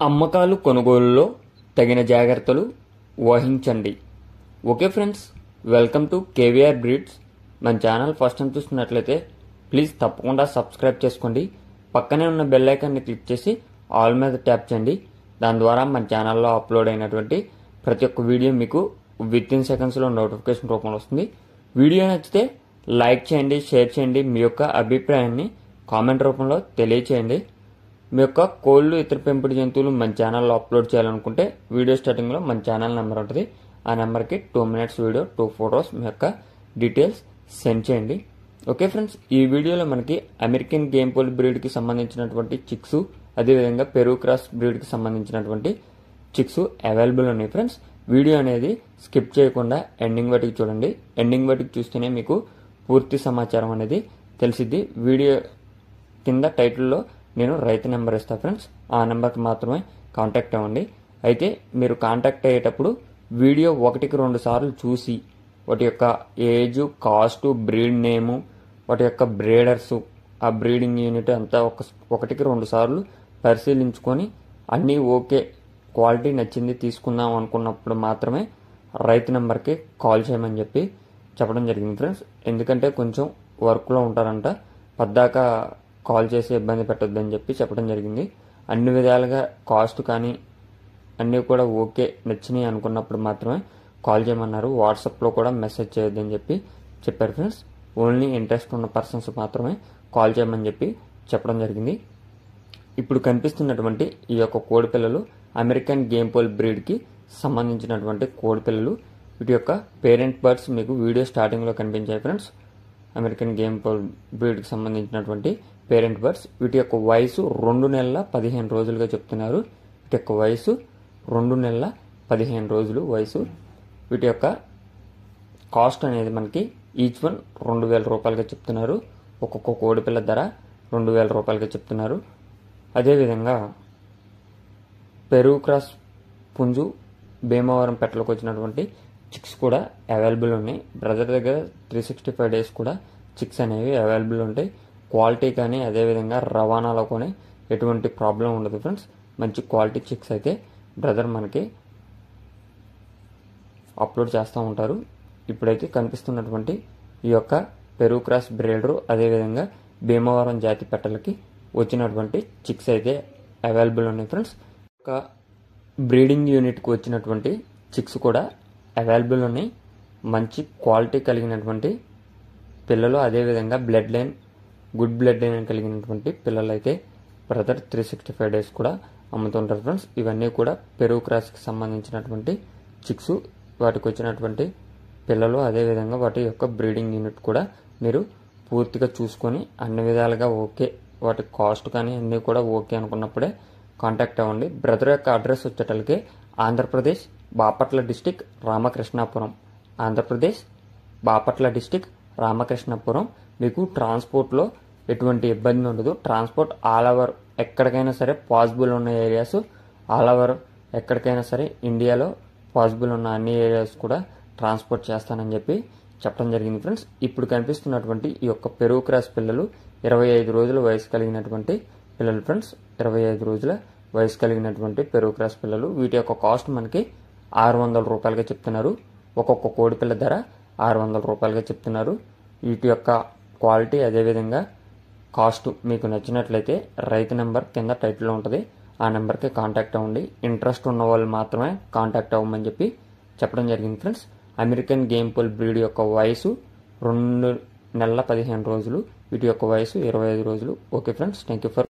అమ్మకాలు కొనుగోలులో తగిన జాగ్రత్తలు వహించండి. Okay friends, welcome to KVR breeds. మన ఛానల్ ఫస్ట్ టైం చూస్తున్నట్లయితే ప్లీజ్ తప్పకుండా సబ్స్క్రైబ్ చేసుకోండి. పక్కనే ఉన్న బెల్ ఐకాన్ని క్లిక్ చేసి ఆల్ మీద ట్యాప్ చేయండి. దాని ద్వారా మన ఛానల్లో అప్లోడ్ అయినటువంటి ప్రతి ఒక్క వీడియో మీకు విత్ ఇన్ సెకండ్స్లో నోటిఫికేషన్ రూపంలో వస్తుంది. వీడియో నచ్చితే లైక్ చేయండి, షేర్ చేయండి. మీ యొక్క అభిప్రాయాన్ని కామెంట్ రూపంలో తెలియచేయండి. మీ యొక్క కోళ్ళు ఇతర పెంపుడు జంతువులు మన ఛానల్లో అప్లోడ్ చేయాలనుకుంటే వీడియో స్టార్టింగ్లో మన ఛానల్ నెంబర్ ఉంటుంది. ఆ నెంబర్కి 2 minutes వీడియో 2 photos మీ యొక్క డీటెయిల్స్ సెండ్ చేయండి. ఓకే ఫ్రెండ్స్, ఈ వీడియోలో మనకి అమెరికన్ గేమ్ పోల్ బ్రీడ్కి సంబంధించినటువంటి చిక్స్, అదేవిధంగా పెరూ క్రాస్ బ్రీడ్కి సంబంధించినటువంటి చిక్స్ అవైలబుల్ ఉన్నాయి. ఫ్రెండ్స్, వీడియో అనేది స్కిప్ చేయకుండా ఎండింగ్ వరకు చూడండి. ఎండింగ్ వరకు చూస్తేనే మీకు పూర్తి సమాచారం అనేది తెలిసిద్ది. వీడియో కింద టైటిల్లో నేను రైతు నెంబర్ ఇస్తాను ఫ్రెండ్స్, ఆ నెంబర్కి మాత్రమే కాంటాక్ట్ అవ్వండి. అయితే మీరు కాంటాక్ట్ అయ్యేటప్పుడు వీడియో 1-2 సార్లు చూసి వాటి యొక్క ఏజ్, కాస్ట్, బ్రీడ్ నేము, వాటి యొక్క బ్రీడర్సు, ఆ బ్రీడింగ్ యూనిట్ అంతా 1-2 సార్లు పరిశీలించుకొని అన్నీ ఓకే, క్వాలిటీ నచ్చింది తీసుకుందాం అనుకున్నప్పుడు మాత్రమే రైతు నెంబర్కి కాల్ చేయమని చెప్పి చెప్పడం జరిగింది ఫ్రెండ్స్. ఎందుకంటే కొంచెం వర్క్లో ఉంటారంట, పద్దాక కాల్ చేసి ఇబ్బంది పెట్టొద్దని చెప్పి చెప్పడం జరిగింది. అన్ని విధాలుగా కాస్ట్ కానీ అన్నీ కూడా ఓకే నచ్చినాయి అనుకున్నప్పుడు మాత్రమే కాల్ చేయమన్నారు. వాట్సాప్లో కూడా మెసేజ్ చేయొద్దని చెప్పి చెప్పారు ఫ్రెండ్స్. ఓన్లీ ఇంట్రెస్ట్ ఉన్న పర్సన్స్ మాత్రమే కాల్ చేయమని చెప్పి చెప్పడం జరిగింది. ఇప్పుడు కనిపిస్తున్నటువంటి ఈ యొక్క కోడి పిల్లలు అమెరికన్ గేమ్ పోల్ బ్రీడ్కి సంబంధించినటువంటి కోడి పిల్లలు. వీటి యొక్క పేరెంట్ బర్డ్స్ మీకు వీడియో స్టార్టింగ్లో కనిపించాయి ఫ్రెండ్స్. అమెరికన్ గేమ్ పోల్ బ్రీడ్కి సంబంధించినటువంటి పేరెంట్ బర్డ్స్. వీటి యొక్క వయసు 2 నెలల 15 రోజులుగా చెప్తున్నారు. వీటి యొక్క వయసు 2 నెలల 15 రోజులు వయసు. వీటి యొక్క కాస్ట్ అనేది మనకి ఈచ్ వన్ 2000 రూపాయలుగా చెప్తున్నారు. ఒక్కొక్క కోడి పిల్ల ధర 2000 రూపాయలుగా చెప్తున్నారు. అదేవిధంగా పెరూ క్రాస్ పుంజు భీమవరం పెట్టలకు వచ్చినటువంటి చిక్స్ కూడా అవైలబుల్ ఉన్నాయి. బ్రదర్ దగ్గర 365 days కూడా చిక్స్ అనేవి అవైలబుల్ ఉంటాయి. క్వాలిటీ కానీ అదేవిధంగా రవాణాలో కానీ ఎటువంటి ప్రాబ్లం ఉండదు ఫ్రెండ్స్. మంచి క్వాలిటీ చిక్స్ అయితే బ్రదర్ మనకి అప్లోడ్ చేస్తూ ఉంటారు. ఇప్పుడైతే కనిపిస్తున్నటువంటి ఈ యొక్క పెరూ క్రాస్ బ్రీడరు అదేవిధంగా భీమవరం జాతి పెట్టలకి వచ్చినటువంటి చిక్స్ అయితే అవైలబుల్ ఉన్నాయి ఫ్రెండ్స్. ఒక బ్రీడింగ్ యూనిట్కి వచ్చినటువంటి చిక్స్ కూడా అవైలబుల్ ఉన్నాయి. మంచి క్వాలిటీ కలిగినటువంటి పిల్లలు, అదేవిధంగా blood line, good blood line కలిగినటువంటి పిల్లలు అయితే బ్రదర్ 365 days కూడా అమ్ముతుంటారు ఫ్రెండ్స్. ఇవన్నీ కూడా పెరూ క్రాస్కి సంబంధించినటువంటి చిక్స్. వాటికి వచ్చినటువంటి పిల్లలు అదేవిధంగా వాటి యొక్క బ్రీడింగ్ యూనిట్ కూడా మీరు పూర్తిగా చూసుకొని అన్ని విధాలుగా ఓకే, వాటి కాస్ట్ కానీ అన్నీ కూడా ఓకే అనుకున్నప్పుడే కాంటాక్ట్ అవ్వండి. బ్రదర్ యొక్క address వచ్చేటలకి Andhra Pradesh Bapatla district Ramakrishnapuram. Andhra Pradesh Bapatla district Ramakrishnapuram. మీకు ట్రాన్స్పోర్ట్లో ఎటువంటి ఇబ్బంది ఉండదు. ట్రాన్స్పోర్ట్ ఆల్ ఓవర్ ఎక్కడికైనా సరే పాసిబుల్ ఉన్న ఏరియాస్, ఆల్ ఓవర్ ఎక్కడికైనా సరే ఇండియాలో పాసిబుల్ ఉన్న అన్ని ఏరియాస్ కూడా ట్రాన్స్పోర్ట్ చేస్తానని చెప్పి చెప్పడం జరిగింది ఫ్రెండ్స్. ఇప్పుడు కనిపిస్తున్నటువంటి ఈ యొక్క పెరూ క్రాస్ పిల్లలు 25 రోజుల వయసు కలిగినటువంటి పిల్లలు ఫ్రెండ్స్. 25 రోజుల వయసు కలిగినటువంటి పెరూ క్రాస్ పిల్లలు. వీటి యొక్క కాస్ట్ మనకి 600 రూపాయలుగా చెప్తున్నారు. ఒక్కొక్క కోడి పిల్ల ధర 600 రూపాయలుగా చెప్తున్నారు. వీటి యొక్క క్వాలిటీ అదేవిధంగా కాస్ట్ మీకు నచ్చినట్లయితే రైతు నెంబర్ కింద టైటిల్లో ఉంటుంది. ఆ నెంబర్కి కాంటాక్ట్ అవ్వండి. ఇంట్రెస్ట్ ఉన్న వాళ్ళు మాత్రమే కాంటాక్ట్ అవ్వమని చెప్పి చెప్పడం జరిగింది friends. American game fowl breed యొక్క వయసు 2 నెలల 15 రోజులు. వీటి యొక్క వయసు 25 రోజులు. Okay friends, thank you for